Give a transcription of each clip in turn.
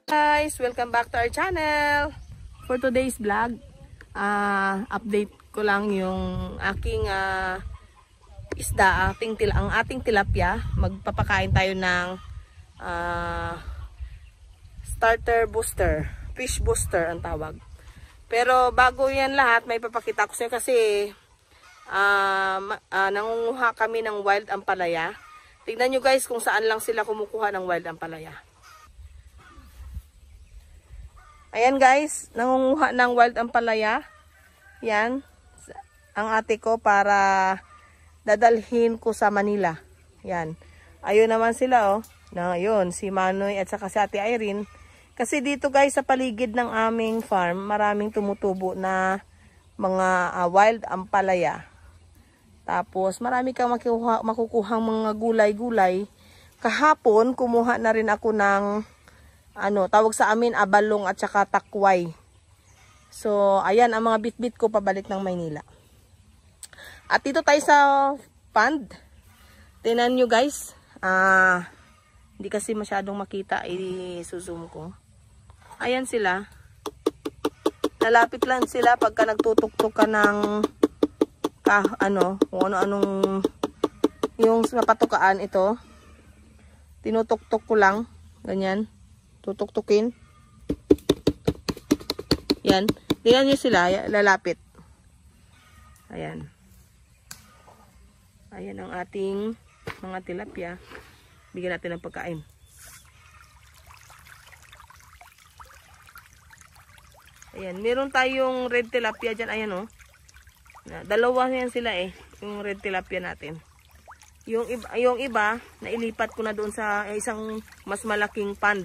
Guys, welcome back to our channel. For today's vlog, update ko lang yung aking isda, ang ating tilapia. Magpapakain tayo ng starter booster, fish booster ang tawag. Pero bago yan lahat, may papakita ko sa inyo kasi nangunguha kami ng wild ampalaya. Tignan nyo guys kung saan lang sila kumukuha ng wild ampalaya. Ayan guys, nangunguha ng wild ampalaya. Yan, ang ate ko para dadalhin ko sa Manila. Yan, ayun naman sila oh. Ayun, si Manoy at saka si ate Irene. Kasi dito guys sa paligid ng aming farm, maraming tumutubo na mga wild ampalaya. Tapos marami kang makukuhang mga gulay-gulay. Kahapon, kumuha na rin ako ng tawag sa amin abalong at saka takway. So, ayan ang mga bitbit ko pabalik ng Maynila. At dito tayo sa pond. Tingnan nyo guys. Hindi kasi masyadong makita. I-zoom ko. Ayan sila. Lalapit lang sila pagka nagtutok-tok ka ng kung ano-anong yung mapatukaan ito. Tinutok-tok ko lang. Ganyan. Tutok-tukin. Yan. Tingnan nyo sila. Lalapit. Ayan. Ayan ang ating mga tilapia. Bigyan natin ng pagkain. Ayan. Meron tayong red tilapia dyan. Ayan o. Dalawa yan sila eh. Yung red tilapia natin. Yung iba, nailipat ko na doon sa isang mas malaking pond.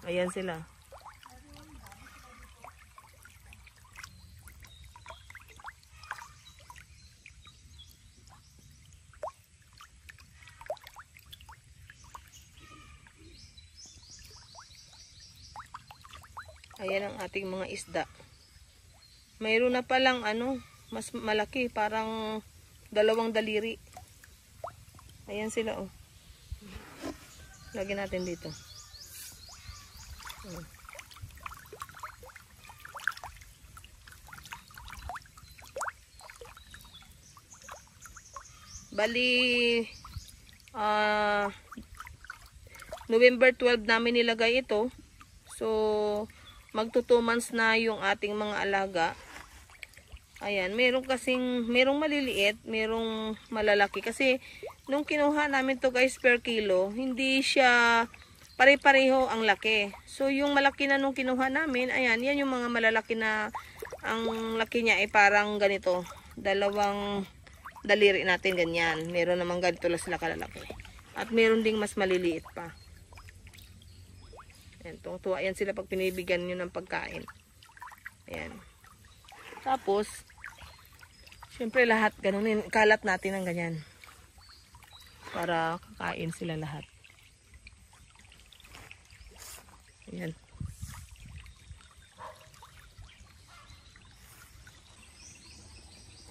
Ayan sila. Ayan ang ating mga isda. Mayroon na palang mas malaki, parang 2 daliri. Ayan sila oh. Lagyan natin dito. Bali November 12 namin nilagay ito. So magto 2 months na yung ating mga alaga. Ayan, merong maliliit, merong malalaki kasi nung kinuha namin to guys per kilo, hindi siya pare-pareho ang laki. So, yung malaki na nung kinuha namin, ayan, yan yung mga malalaki na, ang laki niya ay parang ganito. 2 daliri natin, ganyan. Meron namang ganito lang sila kalalaki. At meron ding mas maliliit pa. Ayan, tuwa yan sila pag pinibigyan nyo ng pagkain. Ayan. Tapos, syempre lahat, ganunin, kalat natin ng ganyan. Para kakain sila lahat. Ayan.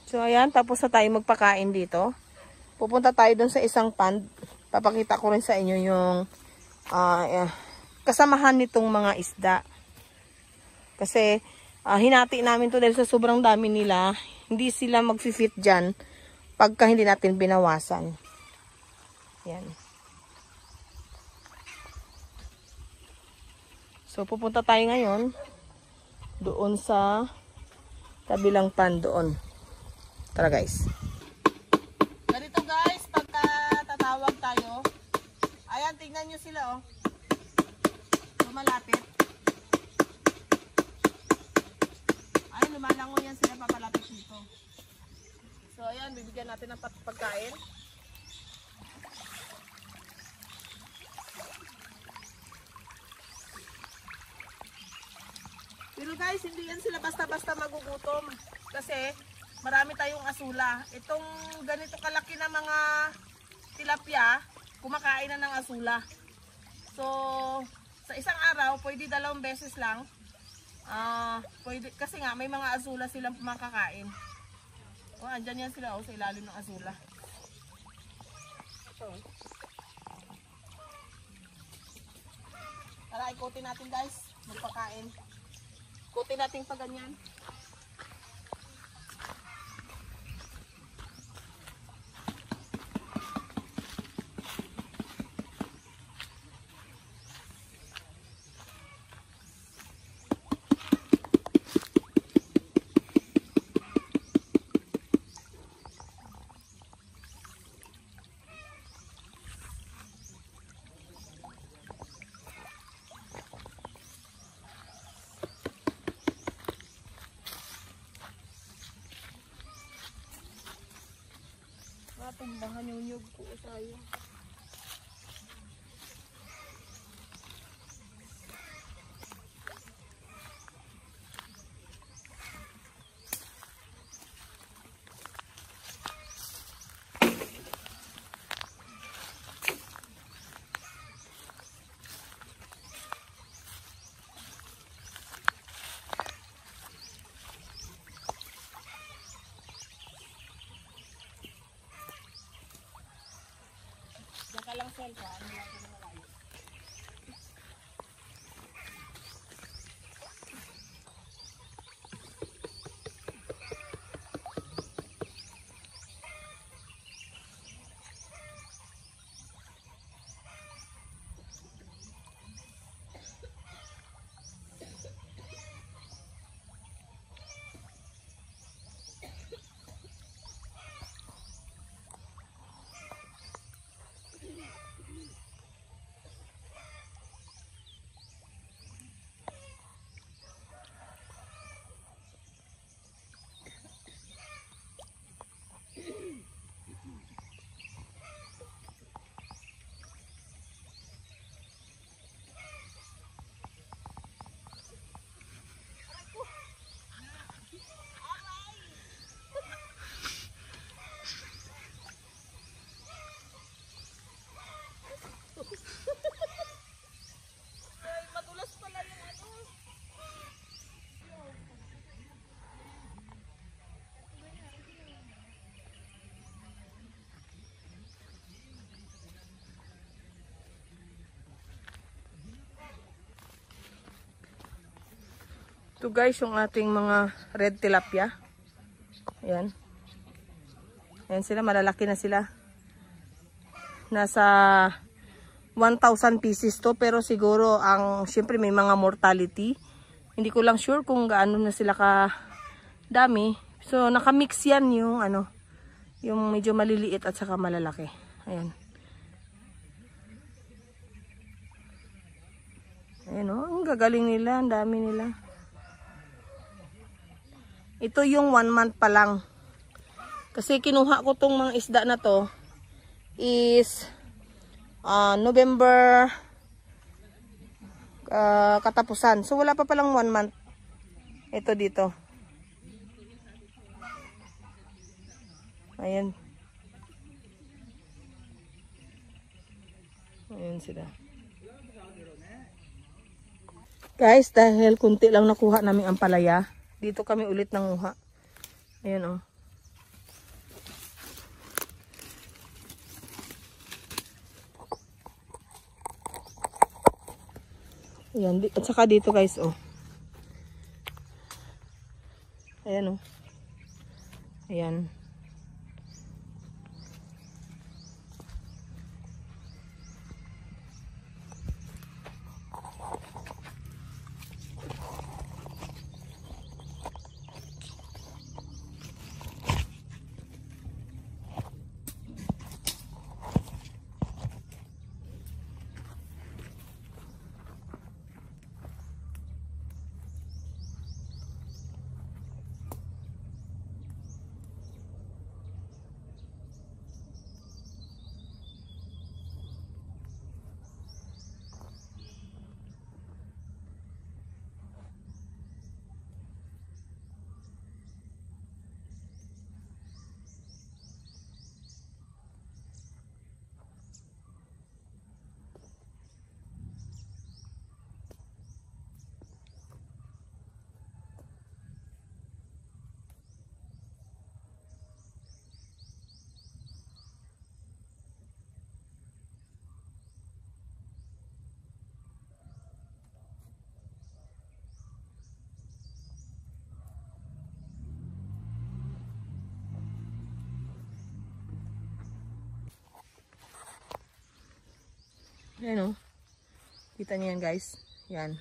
So, ayan. Tapos na tayo magpakain dito. Pupunta tayo dun sa isang pond. Papakita ko rin sa inyo yung kasamahan nitong mga isda. Kasi, hinati namin to dahil sa sobrang dami nila. Hindi sila mag-fit dyan pagka hindi natin binawasan. Ayan. So, pupunta tayo ngayon doon sa kabilang pan doon. Tara guys. Ganito guys, pagka tatawag tayo, ayan, tingnan nyo sila oh. Lumalapit. Ayan, lumalango yan sila papalapit dito. So, ayan, bibigyan natin ng pagkain. Pero guys, hindi yan sila basta-basta magugutom. Kasi marami tayong asula. Itong ganito kalaki na mga tilapia, kumakain na ng asula. So, sa isang araw, pwede 2 beses lang. Pwede, kasi nga may mga asula silang makakain. Oh, andyan yan sila oh, sa ilalim ng asula. Tara, ikutin natin guys. Magpakain. Ikutin natin pa ganyan. Tumbahan yung nyug po tayo. Lang sel ka, ano lang ko malayo. Ito guys, yung ating mga red tilapia. Ayan. Ayan sila, malalaki na sila. Nasa 1,000 pieces to, pero siguro syempre may mga mortality. Hindi ko lang sure kung gaano na sila ka dami. So nakamix yan yung yung medyo maliliit at saka malalaki. Ayan. Ayan o, ang gagaling nila, ang dami nila. Ito yung 1 month pa lang. Kasi kinuha ko tong mga isda na to is November katapusan. So wala pa palang 1 month. Ito dito. Ayan. Ayan sila. Guys, dahil kunti lang nakuha namin ang palaya, dito kami ulit nanguha. Ayan o. Ayan, at saka dito guys o. Ayan o. Ayan. Ayan o. Kita niyo yan guys. Yan.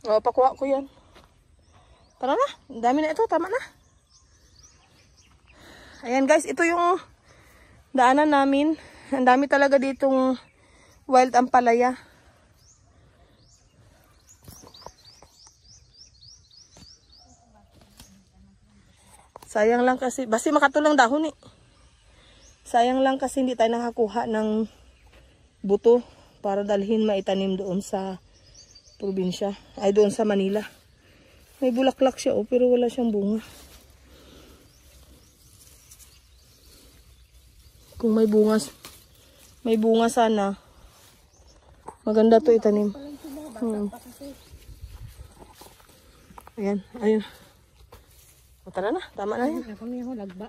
O, pakuha ko yan. Tara na. Ang dami na ito. Tama na. Ayan guys. Ito yung daanan namin. Ang dami talaga ditong wild ampalaya. Sayang lang kasi. Basta makatulong dahon eh. Sayang lang kasi hindi tayo nakakuha ng buto para dalhin maitanim doon sa probinsya. Ay doon sa Manila. May bulaklak siya oh, pero wala siyang bunga. Kung may bunga sana. Maganda to itanim. Ayan, ayun. O, tara na, tama na yan. Kami ako lagba.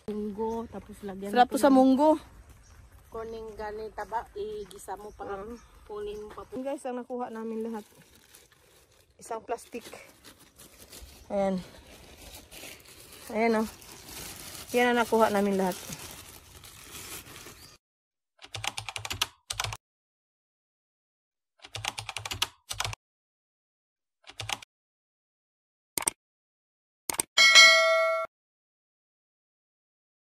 Munggo, tapos lagyan. Sarap po sa munggo. Kuning gani taba, igisa mo pa. Kunin mo pa po. Guys, ang nakuha namin lahat. Isang plastic. Ayan. Ayan o. Yan ang nakuha namin lahat.